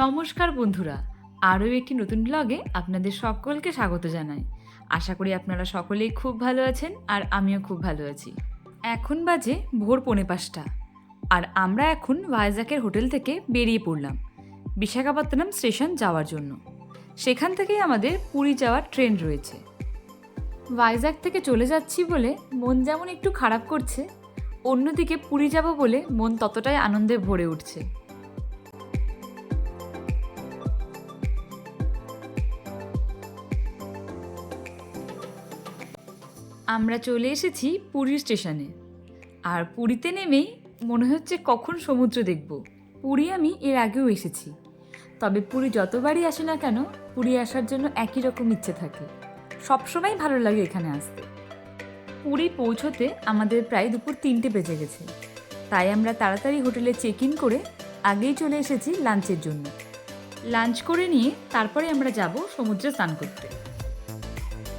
নমস্কার বন্ধুরা, আরও একটি নতুন ব্লগে আপনাদের সকলকে স্বাগত জানাই। আশা করি আপনারা সকলেই খুব ভালো আছেন আর আমিও খুব ভালো আছি। এখন বাজে ভোর 4:45 আর আমরা এখন ভাইজ্যাকের হোটেল থেকে বেরিয়ে পড়লাম বিশাখাপত্তনম স্টেশন যাওয়ার জন্য। সেখান থেকেই আমাদের পুরী যাওয়ার ট্রেন রয়েছে। ভাইজ্যাক থেকে চলে যাচ্ছি বলে মন যেমন একটু খারাপ করছে, অন্যদিকে পুরী যাব বলে মন ততটাই আনন্দে ভরে উঠছে। আমরা চলে এসেছি পুরী স্টেশনে। আর পুরীতে নেমেই মনে হচ্ছে কখন সমুদ্র দেখব। পুরী আমি এর আগেও এসেছি, তবে পুরী যতবারই আসে না কেন পুরী আসার জন্য একই রকম ইচ্ছে থাকে। সবসময় ভালো লাগে এখানে আসতে। পুরী পৌঁছতে আমাদের প্রায় দুপুর 3টে বেজে গেছে, তাই আমরা তাড়াতাড়ি হোটেলে চেক ইন করে আগেই চলে এসেছি লাঞ্চের জন্য। লাঞ্চ করে নিয়ে তারপরে আমরা যাব সমুদ্রে স্নান করতে।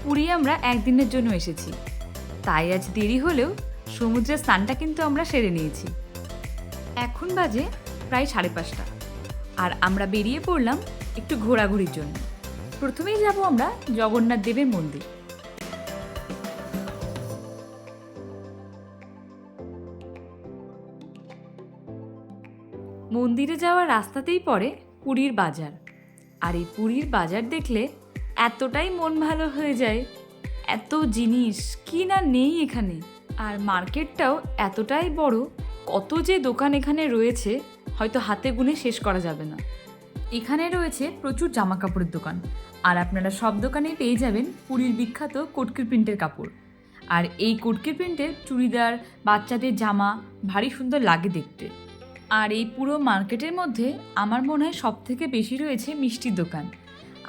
পুরী আমরা একদিনের জন্য এসেছি, তাই আজ দেরি হলেও সমুদ্রের স্নানটা কিন্তু আমরা সেরে নিয়েছি। এখন বাজে প্রায় 5:30 আর আমরা বেরিয়ে পড়লাম একটু ঘোরাঘুরির জন্য। প্রথমেই যাব আমরা জগন্নাথ দেবের মন্দির। মন্দিরে যাওয়ার রাস্তাতেই পড়ে পুরীর বাজার, আর এই পুরীর বাজার দেখলে এতটাই মন ভালো হয়ে যায়। এত জিনিস কি না নেই এখানে, আর মার্কেটটাও এতটাই বড়, কত যে দোকান এখানে রয়েছে হয়তো হাতে গুনে শেষ করা যাবে না। এখানে রয়েছে প্রচুর জামা কাপড়ের দোকান, আর আপনারা সব দোকানেই পেয়ে যাবেন পুরীর বিখ্যাত কটকির প্রিন্টের কাপড়। আর এই কটকির প্রিন্টের চুড়িদার, বাচ্চাদের জামা ভারী সুন্দর লাগে দেখতে। আর এই পুরো মার্কেটের মধ্যে আমার মনে হয় সব থেকে বেশি রয়েছে মিষ্টির দোকান,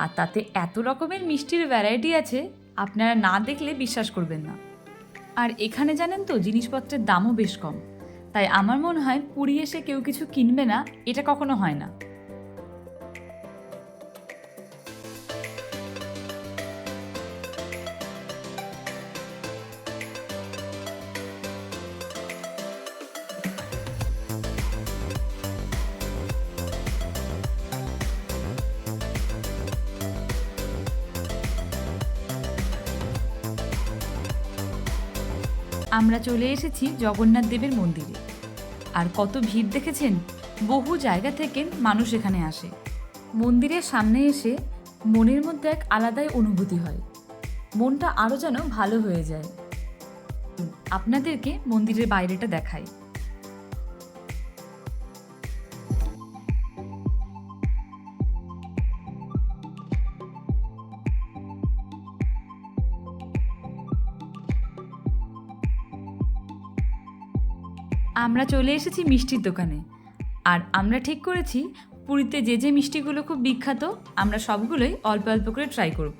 আর তাতে এত রকমের মিষ্টির ভ্যারাইটি আছে আপনারা না দেখলে বিশ্বাস করবেন না। আর এখানে জানেন তো জিনিসপত্রের দামও বেশ কম, তাই আমার মনে হয় পুরী এসে কেউ কিছু কিনবে না এটা কখনো হয় না। আমরা চলে এসেছি জগন্নাথ দেবের মন্দিরে। আর কত ভিড় দেখেছেন, বহু জায়গা থেকে মানুষ এখানে আসে। মন্দিরের সামনে এসে মনের মধ্যে এক আলাদাই অনুভূতি হয়, মনটা আরও যেন ভালো হয়ে যায়। আপনাদেরকে মন্দিরের বাইরেটা দেখাই। আমরা চলে এসেছি মিষ্টির দোকানে, আর আমরা ঠিক করেছি পুরীতে যে যে মিষ্টিগুলো খুব বিখ্যাত আমরা সবগুলোই অল্প অল্প করে ট্রাই করব।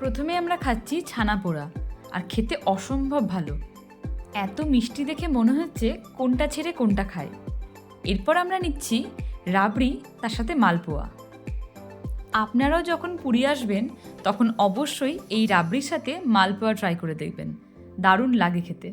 প্রথমে আমরা খাচ্ছি ছানা পোড়া, আর খেতে অসম্ভব ভালো। এত মিষ্টি দেখে মনে হচ্ছে কোনটা ছেড়ে কোনটা খায়। এরপর আমরা নিচ্ছি রাবড়ি, তার সাথে মালপোয়া। আপনারাও যখন পুরী আসবেন তখন অবশ্যই এই রাবড়ির সাথে মালপোয়া ট্রাই করে দেখবেন, দারুণ লাগে খেতে।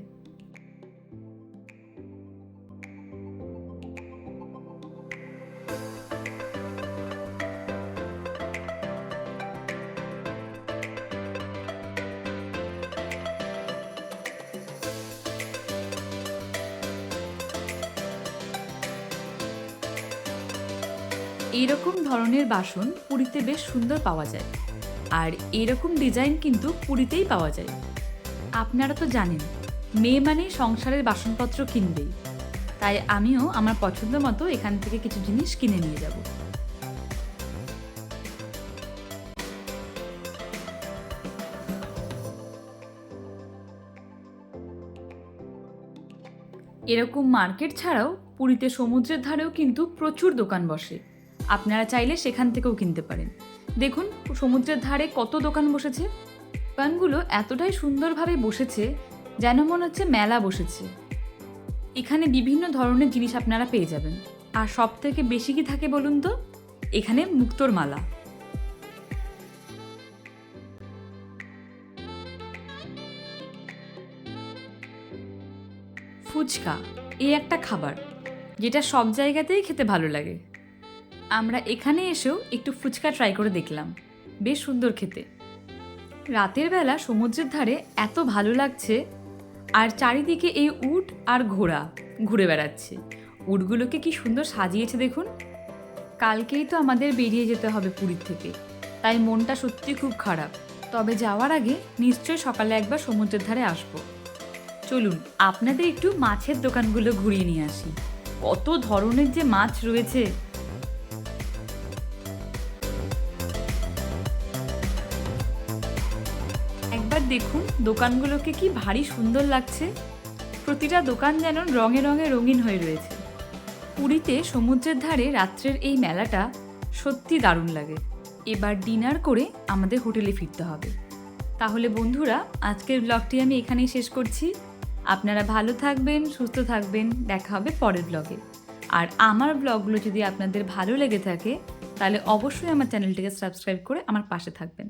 এইরকম ধরনের বাসন পুরীতে বেশ সুন্দর পাওয়া যায়, আর এরকম ডিজাইন কিন্তু পুরীতেই পাওয়া যায়। আপনারা তো জানেন মেয়ে মানেই সংসারের বাসনপত্র কিনবেই, তাই আমিও আমার পছন্দ মতো এখান থেকে কিছু জিনিস কিনে নিয়ে যাব। এরকম মার্কেট ছাড়াও পুরীতে সমুদ্রের ধারেও কিন্তু প্রচুর দোকান বসে, আপনারা চাইলে সেখান থেকেও কিনতে পারেন। দেখুন সমুদ্রের ধারে কত দোকান বসেছে। দোকানগুলো এতটাই সুন্দরভাবে বসেছে যেন মনে হচ্ছে মেলা বসেছে। এখানে বিভিন্ন ধরনের জিনিস আপনারা পেয়ে যাবেন, আর সব থেকে বেশি কি থাকে বলুন তো, এখানে মুক্তোর মালা। ফুচকা এই একটা খাবার যেটা সব জায়গাতেই খেতে ভালো লাগে। আমরা এখানে এসেও একটু ফুচকা ট্রাই করে দেখলাম, বেশ সুন্দর খেতে। রাতের বেলা সমুদ্রের ধারে এত ভালো লাগছে, আর চারিদিকে এই উট আর ঘোড়া ঘুরে বেড়াচ্ছে। উটগুলোকে কি সুন্দর সাজিয়েছে দেখুন। কালকেই তো আমাদের বেরিয়ে যেতে হবে পুরীর থেকে, তাই মনটা সত্যি খুব খারাপ। তবে যাওয়ার আগে নিশ্চয়ই সকালে একবার সমুদ্রের ধারে আসব। চলুন আপনাদের একটু মাছের দোকানগুলো ঘুরিয়ে নিয়ে আসি। কত ধরনের যে মাছ রয়েছে। একবার দেখুন দোকানগুলোকে কি ভারী সুন্দর লাগছে। প্রতিটা দোকান যেন রঙে রঙে রঙিন হয়ে রয়েছে। পুরীতে সমুদ্রের ধারে রাত্রের এই মেলাটা সত্যি দারুণ লাগে। এবার ডিনার করে আমাদের হোটেলে ফিরতে হবে। তাহলে বন্ধুরা, আজকের ব্লগটি আমি এখানেই শেষ করছি। আপনারা ভালো থাকবেন, সুস্থ থাকবেন। দেখা হবে পরের ব্লগে। আর আমার ব্লগগুলো যদি আপনাদের ভালো লেগে থাকে, তাহলে অবশ্যই আমার চ্যানেলটিকে সাবস্ক্রাইব করে আমার পাশে থাকবেন।